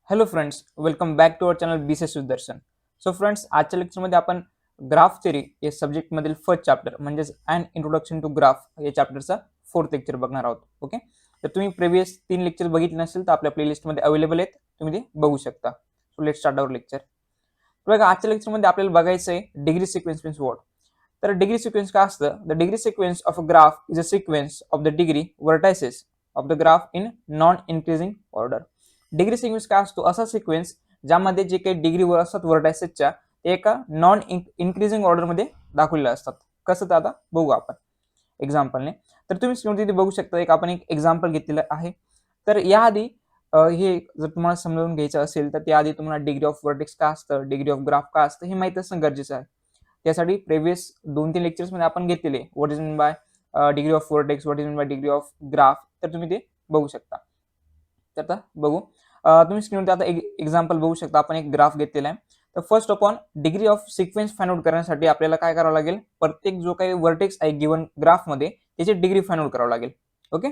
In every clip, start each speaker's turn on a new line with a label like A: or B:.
A: Hello friends, welcome back to our channel BCS Sudarshan. So friends, आजच्या लेक्चरमध्ये आपण graph theory या सब्जेक्टमधील फर्स्ट चॅप्टर म्हणजेच अँड इंट्रोडक्शन टू ग्राफ या चॅप्टरचा फोर्थ लेक्चर बघणार आहोत. ओके, तर तुम्ही प्रिव्हियस 3 लेक्चर बघितले नसेल तर आपल्या प्लेलिस्टमध्ये अवेलेबल आहेत, तुम्ही ते बघू शकता. सो लेट स्टार्ट आवर लेक्चर. बघा, आजच्या लेक्चरमध्ये आपल्याला बघायचं आहे डिग्री सिक्वेन्स मीन्स व्हॉट. तर डिग्री सिक्वेन्स काय असतं? The degree sequence of a graph is a sequence of the degree vertices of the graph in non increasing order. Degree sequence काय असतो? असा सिक्वेन्स ज्यामध्ये जे काही डिग्रीवर असतात व्हर्टायसेसच्या ते एका नॉन इन्क्रीजिंग ऑर्डरमध्ये दाखवलेले असतात. कसं तर आता बघू आपण एक्झाम्पलने. तर तुम्ही स्क्रीन तिथे बघू शकता, आपण एक एक्झाम्पल घेतलेलं आहे. तर याआधी हे जर तुम्हाला समजावून घ्यायचं असेल तर त्याआधी तुम्हाला डिग्री ऑफ व्हर्टेक्स काय असतं, डिग्री ऑफ ग्राफ काय असतं हे माहिती असणं गरजेचं आहे. त्यासाठी प्रिव्हियस 2-3 लेक्चर्समध्ये आपण घेतलेले what is mean by degree of vertex, what is mean by degree of graph, तर तुम्ही ते बघू शकता. तर आता बघू, तुम्ही स्क्रीनवरती आता एक एक्झाम्पल बघू शकता. आपण एक ग्राफ घेतलेला आहे. तर first of degree of sequence find out करण्यासाठी आपल्याला काय करावं लागेल? प्रत्येक जो काही व्हर्टेक्स आहे गिवन ग्राफमध्ये त्याची डिग्री फाइंड आउट करावं लागेल. ओके,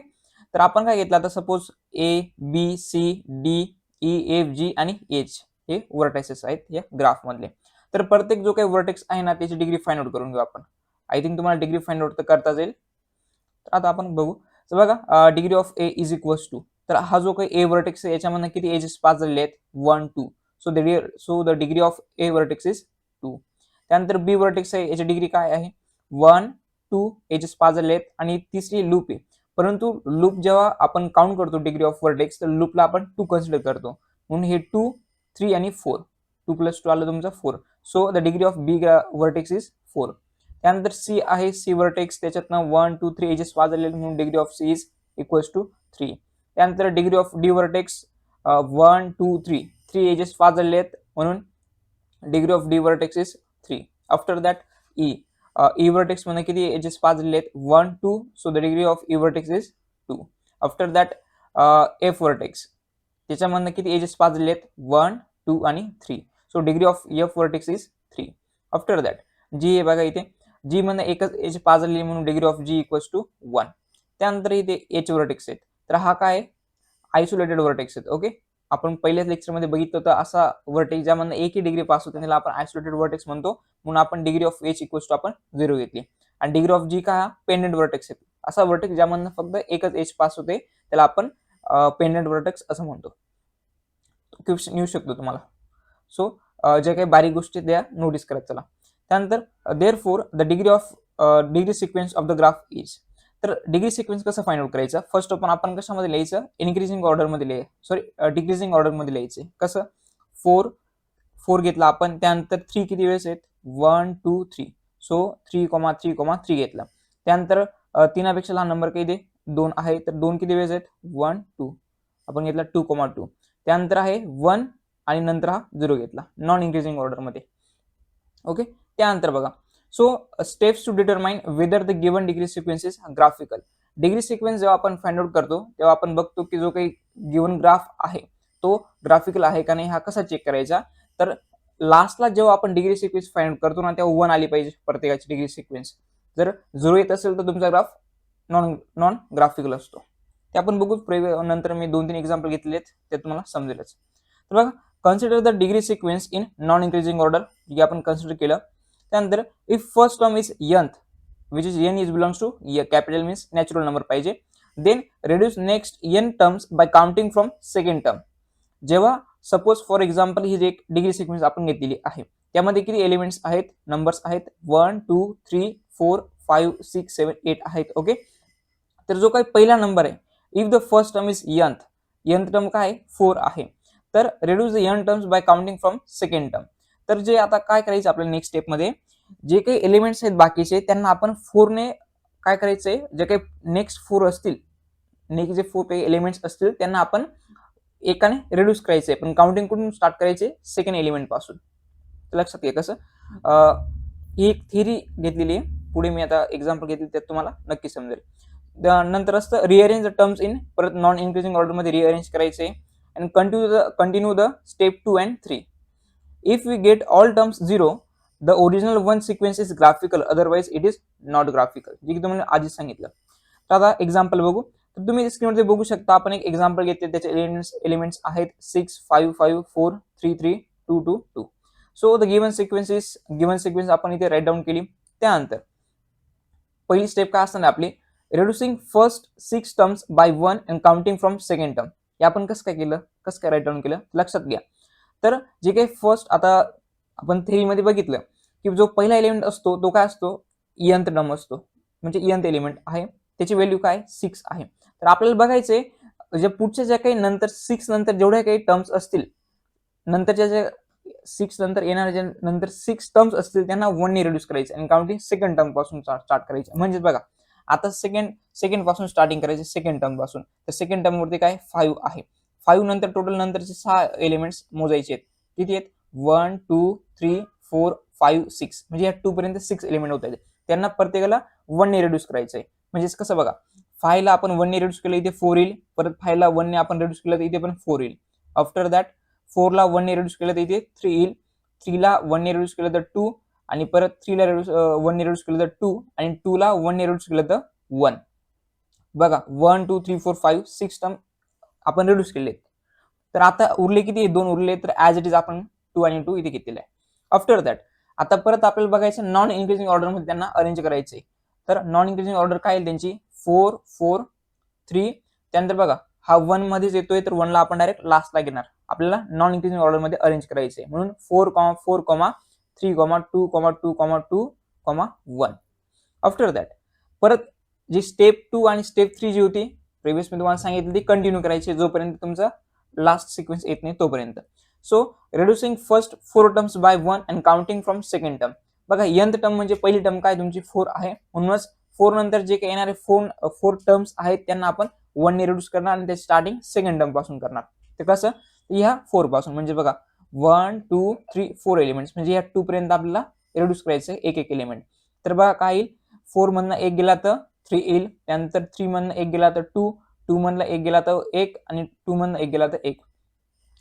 A: तर आपण काय घेतलं आता? Suppose A B C D E F G आणि एच हे व्हर्टायसेस आहेत या ग्राफ मधले. तर प्रत्येक जो काही व्हर्टेक्स आहे ना त्याची डिग्री फाइंड आउट करून घेऊ आपण. आय थिंक तुम्हाला डिग्री फाइंड आउट तर करता येईल. तर आता आपण बघू. तर बघा, degree of A is equals to, तर हा जो काही ए व्हर्टेक्स आहे याच्यामध्ये किती एजेस पास झालेले आहेत? 1 2. So the degree of A vertex is 2. त्यानंतर बी व्हर्टेक्स आहे, याची डिग्री काय आहे? 1 2 एजेस पास झाले आहेत आणि तिसरी लूप आहे. परंतु लूप जेव्हा आपण काउंट करतो डिग्री ऑफ व्हर्टेक्स तर लूपला आपण 2 कन्सिडर करतो. म्हणून हे 2 3 आणि 4, 2 + 2 आलं तुमचं 4. So the degree of B vertex is 4. त्यानंतर सी आहे, सी व्हर्टेक्स त्याच्यातनं 1 2 3 एजेस पास झालेले म्हणून degree of C is equals to 3. त्यानंतर degree of D vertex 1 2 3 3 edges pass झालेले आहेत म्हणून degree of D vertex is 3. After that E E vertex मध्ये किती एजेस पास झालेले आहेत? 1 2. So the degree of E vertex is 2. After that F vertex, त्याच्यामधनं किती एजेस पास झालेले आहेत? 1 2 आणि 3. So degree of F vertex is 3. After that G आहे बघा इथे, जी मधनं एकच एज पास झालेली म्हणून degree of G equals to 1. त्यानंतर इथे एच व्हर्टेक्स आहेत. तर हा काय? आयसोलेटेड व्हर्टेक्स आहेत. ओके, आपण पहिल्याच लेक्चरमध्ये बघितलं होतं असा व्हर्टेक्स ज्यामधनं एकही डिग्री पास होते त्याला आपण आयसोलेटेड व्हर्टेक्स म्हणतो. म्हणून आपण degree of H equals to आपण 0 घेतली. आणि डिग्री ऑफ जी काय? पेंडेंट व्हर्टेक्स आहेत. असा व्हर्टेक्स ज्यामधनं फक्त एकच एज पास होते त्याला आपण पेंडेंट व्हर्टेक्स असं म्हणतो. क्वेश्चन येऊ शकतो तुम्हाला. सो जे काही बारीक गोष्टी त्या नोटीस करत चला. त्यानंतर therefore the degree of degree sequence of the graph is. तर डिग्री सिक्वेन्स कसं फाइंड आउट करायचं? फर्स्ट ऑफ ऑल आपण कशामध्ये लिहायचं? इन्क्रीजिंग ऑर्डर मध्ये डिक्रीजिंग ऑर्डर मध्ये लिहायचे. कसं? 4 4 घेतला आपण. त्यानंतर 3 किती वेळेस आहेत? 1 2 3. सो 3 3 3 घेतला. त्यानंतर 3 पेक्षा लहान नंबर काही दे 2 आहे, तर 2 किती वेळेस आहेत? 1 2. आपण घेतला 2 2. त्यानंतर आहे 1 आणि नंतर हा 0 घेतला नॉन इन्क्रीजिंग ऑर्डर मध्ये. ओके, त्यानंतर बघा, so steps to determine whether the given degree sequence is graphical. Degree sequence जेव्हा आपण फाइंड आउट करतो तेव्हा आपण बघतो की जो काही गिवन ग्राफ आहे तो ग्राफिकल आहे का नाही हा कसा चेक करायचा? तर लास्टला जेव्हा आपण डिग्री सिक्वेन्स फाइंड आउट करतो ना तेव्हा 1 आली पाहिजे प्रत्येकाची डिग्री सिक्वेन्स. जर 0 येत असेल तर तुमचा ग्राफ नॉन ग्राफिकल असतो. ते आपण बघू. नंतर मी 2-3 एक्झाम्पल घेतले आहेत ते तुम्हाला समजेलच. तर बघा, consider the degree sequence in non increasing order, जे आपण कन्सिडर केलं. त्यानंतर if first term is nth which is n is belongs to capital means natural number पाहिजे. Then reduce next n terms by counting from second term. जेव्हा suppose for example ही एक degree sequence आपण घेतलेली आहे त्यामध्ये किती एलिमेंट्स आहेत? नंबर्स आहेत 1 2 3 4 5 6 7 8 आहेत. ओके, तर जो काही पहिला नंबर आहे, if the first term is nth term काय? 4 आहे. तर reduce the n terms by counting from second term. तर जे आता काय करायचं आपल्याला नेक्स्ट स्टेप मध्ये, जे काही एलिमेंट्स आहेत बाकीचे त्यांना आपण 4 ने काय करायचंय? जे काही नेक्स्ट 4 असतील, नेक्स्ट जे 4 काही एलिमेंट्स असतील त्यांना आपण एकाने रिड्यूस करायचंय. पण काउंटिंग कुठून स्टार्ट करायचे? सेकंड एलिमेंट पासून. लक्षात घ्या कसं. ही एक थिअरी घेतलेली आहे. पुढे मी आता एक्झाम्पल घेतली त्यात तुम्हाला नक्की समजेल. नंतर असतं रिअरेंज द टर्म्स इन, परत नॉन इन्क्रीजिंग ऑर्डर मध्ये रिअरेंज करायचे. And continue the step 2 and 3. If we get all terms 0, the original one sequence is graphical, otherwise it is not graphical. जे की तुम्हाला आधीच सांगितलं. तर आता एक्झाम्पल बघू. तर तुम्ही स्क्रीनवरती बघू शकता, आपण एक एक्झाम्पल घेतले, त्याचे एलिमेंट्स आहेत 6 5 5 4 3 3 2 2 2. सो द गिवन सिक्वेन्स आपण इथे राईट डाऊन केली. त्यानंतर पहिली स्टेप काय असणार आपली, reducing first 6 terms by 1 and counting from second term. हे आपण कसं काय केलं, कसं काय राईट डाऊन केलं लक्षात घ्या. तर जे काही फर्स्ट, आता आपण थेरीमध्ये बघितलं की जो पहिला एलिमेंट असतो तो काय असतो, इयंत टर्म असतो, म्हणजे इयंत एलिमेंट आहे, त्याची व्हॅल्यू काय 6 आहे. तर आपल्याला बघायचे जे पुढच्या ज्या काही नंतर 6 नंतर जेवढ्या काही टर्म्स असतील, नंतरच्या ज्या 6 नंतर येणाऱ्या ज्या नंतर 6 टर्म्स असतील त्यांना 1 ने रिड्यूस करायचे आणि काउंटिंग सेकंड टर्म पासून स्टार्ट करायचे. म्हणजे बघा आता सेकंड पासून स्टार्टिंग करायचे, सेकंड टर्म पासून. तर सेकंड टर्म वरती काय 5 आहे, 5 नंतर टोटल नंतरचे 6 एलिमेंट्स मोजायचे आहेत. किती आहेत, 1 2 3 4 5 6, म्हणजे या 2 पर्यंत 6 एलिमेंट होत आहेत. त्यांना प्रत्येकाला 1 ने रिड्यूस करायचं आहे. म्हणजेच कसं बघा, 5 ला आपण 1 ने रिड्यूस केलं, इथे 4 येईल. परत 5 ला 1 ने आपण रिड्यूस केलं तर इथे पण 4 येईल. आफ्टर दॅट 4 ला 1 ने रिड्यूस केलं तर इथे 3 येईल. 3 ला 1 ने रिड्यूस केलं तर 2, आणि परत 3 ला 1 ने रिड्यूस केलं तर 2, आणि 2 ला 1 ने रिड्यूस केलं तर 1. बघा 1 2 3 4 5 6 टर्म आपण रिड्यूस केले. तर आता उरले किती, 2 उरले. तर ऍज इट इज आपण 2 आणि 2 इथे घेतलेलं आहे. आफ्टर दॅट आता परत आपल्याला बघायचं नॉन इन्क्रीजिंग ऑर्डर मध्ये त्यांना अरेंज करायचे. तर नॉन इन्क्रीजिंग ऑर्डर काय आहे त्यांची, 4 4 3. त्यानंतर बघा हा 1 मध्येच येतोय, तर 1 ला आपण डायरेक्ट लास्टला घेणार. आपल्याला नॉन इन्क्रीजिंग ऑर्डर मध्ये अरेंज करायचे, म्हणून 4 4 3 2 2 2 1. आफ्टर दॅट परत जी स्टेप 2 आणि स्टेप 3 जी होती प्रिव्हियस मी तुम्हाला सांगितली, ती कंटिन्यू करायची जोपर्यंत तुमचा लास्ट सिक्वेन्स येत नाही तोपर्यंत. So reducing first 4 terms by 1 and counting from second term. बघा यंथ टर्म म्हणजे पहिली टर्म काय तुमची 4 आहे, म्हणूनच 4 नंतर जे काही येणारे 4 टर्म्स आहेत त्यांना आपण 1 ने रिड्यूस करणार आणि त्याची स्टार्टिंग सेकंड टर्म पासून करणार. ते कसं, ह्या 4 पासून. म्हणजे बघा 1 2 3 4 एलिमेंट्स, म्हणजे या 2 पर्यंत आपल्याला रिड्यूस करायचं एक एक एलिमेंट. तर बघा काय येईल, 4 मधनं 1 गेला तर 3 येईल. त्यानंतर 3 मधनं 1 गेला तर 2, 2 मधनं 1 गेला तर 1, आणि 2 मधनं 1 गेला तर 1.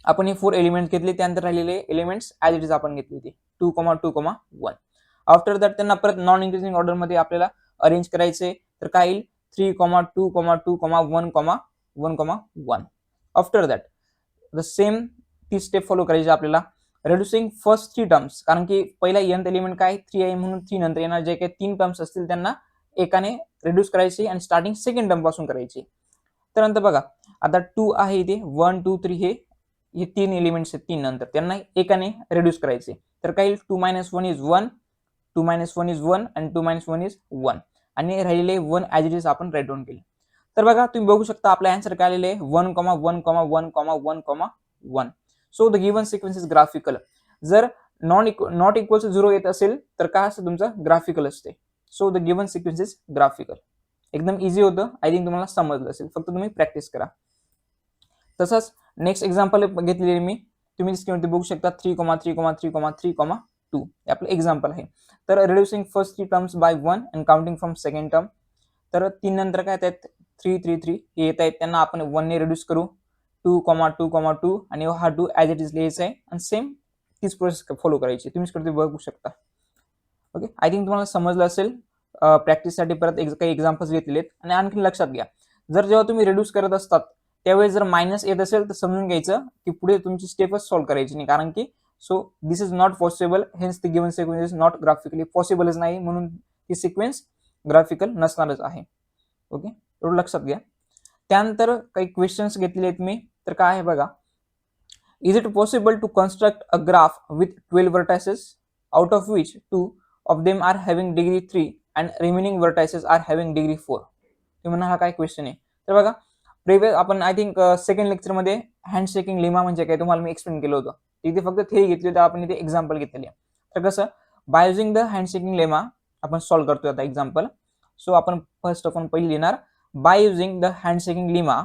A: आपण हे 4 एलिमेंट घेतले. त्यानंतर राहिलेले एलिमेंट्स ऍज इट इज आपण घेतले ते 2 2 1. आफ्टर दॅट त्यांना परत नॉन इन्क्रीजिंग ऑर्डर मध्ये आपल्याला अरेंज करायचे. तर काय येईल, 3 2 2 1 1. आफ्टर दॅट द सेम ती स्टेप फॉलो करायची आपल्याला. रिड्युसिंग फर्स्ट 3 टर्म्स, कारण की पहिला एंथ एलिमेंट काय 3 आहे, म्हणून 3 नंतर येणार जे काही 3 टर्म्स असतील त्यांना एकाने रिड्यूस करायची आणि स्टार्टिंग सेकंड टर्म पासून करायची. त्यानंतर बघा आता 2 आहे इथे, 1 2 3 हे 3 एलिमेंट्स आहेत 3 नंतर, त्यांना एकाने रिड्यूस करायचे. तर काय 2 - 1 इज 1, 2 - 1 इज 1, आणि 2 - 1 इज 1, आणि राहिलेले 1 ऍज इट इज आपण राईट डाऊन केले. तर बघा तुम्ही बघू शकता आपला आन्सर काय आलेले आहे, 1 1 1 1 1. So the given sequence is graphical. जर नॉट इक्वल टू 0 येत असेल तर काय असतं तुमचं, ग्राफिकल असते. So the given sequence is graphical. एकदम इझी होतं, आय थिंक तुम्हाला समजलं असेल, फक्त तुम्ही प्रॅक्टिस करा. तसंच नेक्स्ट एक्झाम्पल घेतलेले मी, तुम्ही स्क्रीनवरती बघू शकता 3 3 3 3 2 हे आपलं एक्झाम्पल आहे. तर reducing first 3 terms by 1 and counting from second term. तर 3 नंतर काय येतात 3 3 3 हे येत आहेत, त्यांना आपण 1 ने रिड्यूस करू. 2 2 2, आणि हा 2 ऍज इट इज लिहायचा आहे, आणि सेम तीच प्रोसेस फॉलो करायची. तुम्ही स्क्रीनवरती बघू शकता. ओके, आय थिंक तुम्हाला समजलं असेल. प्रॅक्टिससाठी परत काही एक्झाम्पल्स घेतलेले आहेत. आणि आणखी लक्षात घ्या, जर जेव्हा तुम्ही रिड्यूस करत असतात त्यावेळेस जर मायनस येत असेल तर समजून घ्यायचं की पुढे तुमची स्टेपच सॉल्व्ह करायची नाही, कारण की so this is not possible, hence the given sequence is not graphically पॉसिबलच नाही, म्हणून ती सिक्वेन्स ग्राफिकल नसणारच आहे. ओके, एवढं लक्षात घ्या. त्यानंतर काही क्वेश्चन्स घेतलेले आहेत मी. तर काय आहे बघा, is it possible to construct a graph with 12 vertices out of which 2 of them are having degree 3 and remaining vertices are having degree 4. तुम्ही म्हणा हा काय क्वेश्चन आहे. तर बघा प्रिव्हियस आपण आय थिंक सेकंड लेक्चर मध्ये हँडशेकिंग लेमा म्हणजे काय तुम्हाला मी एक्सप्लेन केलं होतं. तिथे फक्त थेरी घेतली होती, आपण इथे एक्झाम्पल घेतलेली आहे. तर कसं by using the handshaking lemma आपण सॉल्व्ह करतोय आता एक्झाम्पल. सो आपण फर्स्ट ऑफ ऑल पहिली लिहिणार, by using the handshaking lemma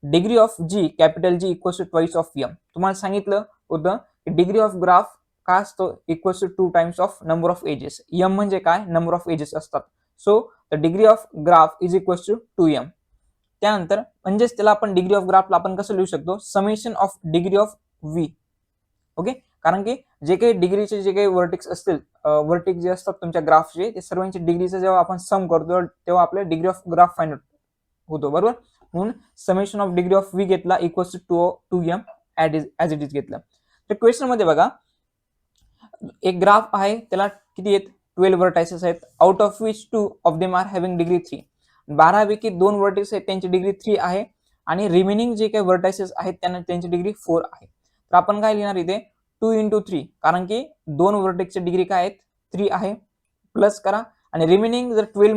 A: degree of G capital G equals to twice of M. तुम्हाला सांगितलं होतं की डिग्री ऑफ ग्राफ काय असतो, equals to 2 times of number of edges. M म्हणजे काय, नंबर ऑफ एजेस असतात. So the degree of graph is equals to 2m. त्यानंतर म्हणजेच त्याला आपण डिग्री ऑफ ग्राफला आपण कसं लिहू शकतो, summation of degree of V. Okay, कारण की जे काही डिग्रीचे जे काही वर्टिक्स असतील, वर्टिक्स जे असतात तुमच्या ग्राफचे, ते सर्वांची डिग्रीचं जेव्हा आपण सम करतो तेव्हा आपल्या डिग्री ऑफ ग्राफ फाइंड होतो, बरोबर. म्हणून summation of degree of V घेतला equals to 2m as it is घेतलं. तर क्वेश्चन मध्ये बघा एक ग्राफ आहे, त्याला किती आहेत 12 व्हर्टायसेस आहेत, out of which 2 of them are having degree 3. 12 पैकी 2 व्हर्टेक्स आहेत त्यांची डिग्री 3 आहे आणि रिमेनिंग जे काही व्हर्टायसेस आहेत त्यांना त्यांची डिग्री 4 आहे. तर आपण काय लिहिणार इथे 2 × 3, कारण की 2 व्हर्टेक्सची डिग्री काय आहेत 3 आहे, प्लस करा आणि रिमेनिंग जर 12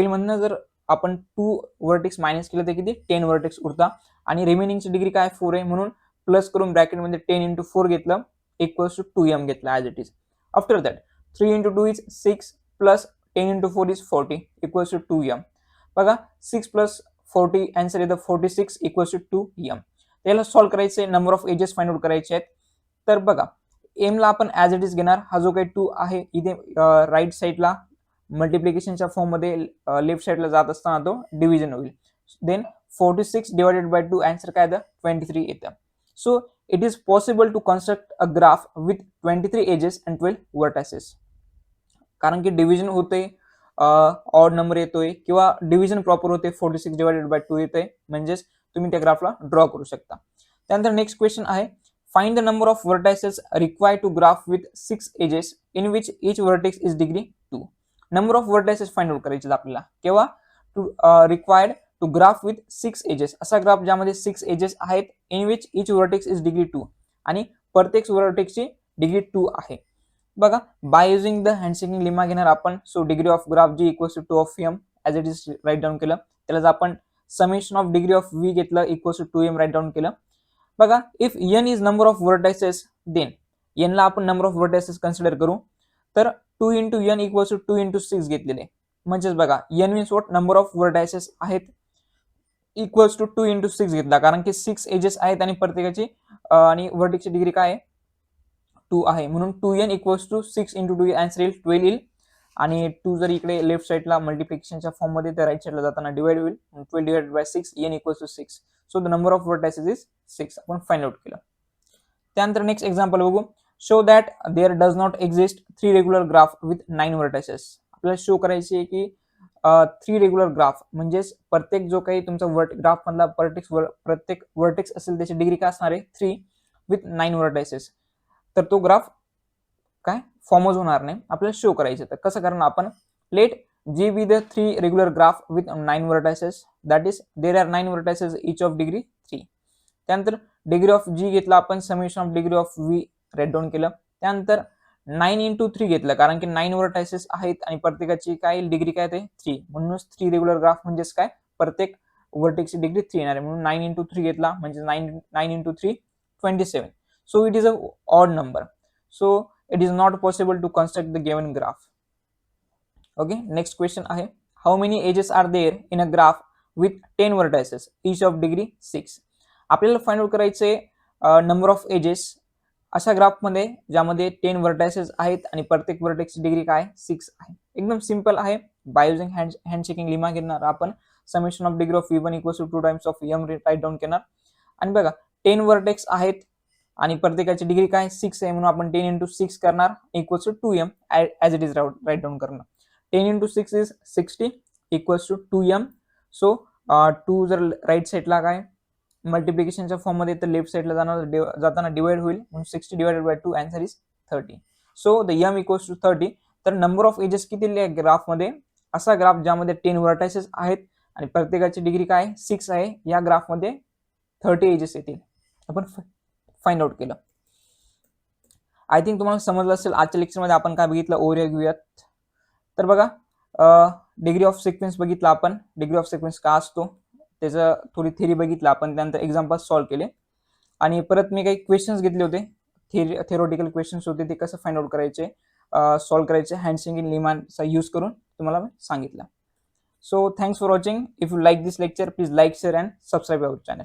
A: मधनं जर आपण 2 व्हर्टेक्स मायनस केलं तर किती 10 व्हर्टेक्स उरता आणि रिमेनिंगची डिग्री काय 4 आहे, म्हणून प्लस करून ब्रॅकेटमध्ये 10 × 4 घेतलं equals to 2m घेतला as it is. After that 3 × 2 is 6 plus 10 × 4 is 40 equals to 2m. बघा 6 plus 40 आन्सर येतं 46 equals to 2m. त्याला सॉल्व्ह करायचे, number of edges find out करायचे आहेत. तर बघा m ला आपण ॲज इट इज घेणार, हा जो काही 2 आहे इथे राईट साईडला मल्टिप्लिकेशनच्या फॉर्म मध्ये लेफ्ट साईडला जात असताना तो डिव्हिजन होईल. देन 46 डिवायडेड बाय 2 आन्सर काय येतं 23 येतं. So it is possible to construct a graph with 23 edges and 12 vertices. कारण की डिव्हिजन होते, ऑड नंबर येतोय किंवा डिव्हिजन प्रॉपर होते 46 डिवायडेड बाय 2 येते, म्हणजेच तुम्ही त्या ग्राफला ड्रॉ करू शकता. त्यानंतर नेक्स्ट क्वेश्चन आहे find the number of vertices required to graph with 6 edges in which each vertex is degree 2. Number of vertices find out करायचे आपल्याला केव्हा to required to graph with 6 edges, असा ग्राफ ज्यामध्ये 6 edges आहेत in which each vertex is degree 2 आणि प्रत्येक व्हर्टेक्सची degree 2 आहे. बघा by using the handshaking lemma घेणार आपण. So degree of graph G equals to 2 of m as it is write down केलं. त्याला आपण summation of degree of v घेतलं equals to 2m write down केलं. बघा if n is number of vertices then n ला आपण number of vertices consider करू, तर 2 × n इक्वल्स टू 2 × 6 घेतलेले, म्हणजेच बघा n means what number of vertices आहेत इक्वल्स टू 2 × 6 घेतला, कारण की 6 एजेस आहेत आणि प्रत्येकाची आणि व्हर्टेक्सची डिग्री काय आहे 2 आहे, म्हणून 2n इक्वल्स टू 6 × 2 आन्सर येईल 12 येईल आणि 2 जर इकडे लेफ्ट साईडला मल्टिप्लिकेशनच्या फॉर्म मध्ये तर राईट साईडला जाताना डिवाइड होईल. 12 divided by 6 n equals to 6. So the number of vertices is 6. आपण फाइंड आउट केलं. त्यानंतर नेक्स्ट एक्झाम्पल बघू. Show that there does not exist 3 regular graph with 9 vertices. आपल्याला शो करायची आहे की 3 रेग्युलर ग्राफ म्हणजेच प्रत्येक जो काही तुमचा ग्राफ मधला प्रत्येक व्हर्टेक्स असेल त्याची डिग्री काय असणार आहे 3 विथ 9 व्हर्टायसेस. तर तो ग्राफ काय फॉर्मच होणार नाही, आपल्याला शो करायचे. तर कसं करणार आपण, let G be the 3 regular graph with 9 vertices, that is there are 9 vertices each of degree 3. त्यानंतर डिग्री ऑफ जी घेतला आपण, summation of degree of V write down केलं. त्यानंतर 9 × 3 घेतलं, कारण की 9 व्हर्टायसेस आहेत आणि प्रत्येकाची काय डिग्री काय ते 3, म्हणूनच 3 रेग्युलर ग्राफ म्हणजेच काय प्रत्येक व्हर्टेक्सची डिग्री 3 येणार आहे, म्हणून 9 × 3 घेतला, म्हणजे 9 × 3 27. So it is a odd number, so it is not possible to construct the given graph. Okay, next question आहे how many edges are there in a graph with 10 vertices each of degree 6. आपल्याला find out करायचे number of edges अशा ग्राफमध्ये ज्यामध्ये 10 vertices आहेत आणि प्रत्येक व्हर्टेक्सची डिग्री काय 6 आहे. एकदम सिंपल आहे. बाय युजिंग हँडशेकिंग लेमा घेणार आपण. Summation of degree of v1 equals to 2 times of m write down करणार आणि बघा 10 व्हर्टेक्स आहेत आणि प्रत्येकाची डिग्री काय 6 आहे, म्हणून आपण 10 × 6 करणार equals to 2m as it is write down करणार. 10 × 6 is 60 equals to 2m. So 2 जर राईट साईडला काय मल्टिप्लिकेशनच्या फॉर्म मध्ये तर लेफ्ट साईडला जाताना डिवाइड होईल, म्हणून 60 divided by 2 answer is 30. So the m equals to 30. तर नंबर ऑफ एजेस किती दिले ग्राफ मध्ये, असा ग्राफ ज्यामध्ये 10 व्हर्टायसेस आहेत आणि प्रत्येकाची डिग्री काय 6 आहे, या ग्राफ मध्ये 30 एजेस येतील. आपण फाइंड आउट केलं. आय थिंक तुम्हाला समजलं असेल. आजच्या लेक्चरमध्ये आपण काय बघितलं ओव्हरव्ह्यू घेऊयात. तर बघा डिग्री ऑफ सिक्वेन्स बघितला आपण, डिग्री ऑफ सिक्वेन्स का असतो त्याचं थोडी थिअरी बघितलं आपण, त्यानंतर एक्झाम्पल सॉल्व्ह केले आणि परत मी काही क्वेश्चन्स घेतले होते, थिअरॉटिकल क्वेश्चन्स होते, ते कसं फाइंड आउट करायचे सॉल्व्ह करायचे हँडशेकिंग लेमाचा यूज करून तुम्हाला मी सांगितलं. So thanks for watching. If you like this lecture please like share and subscribe our channel.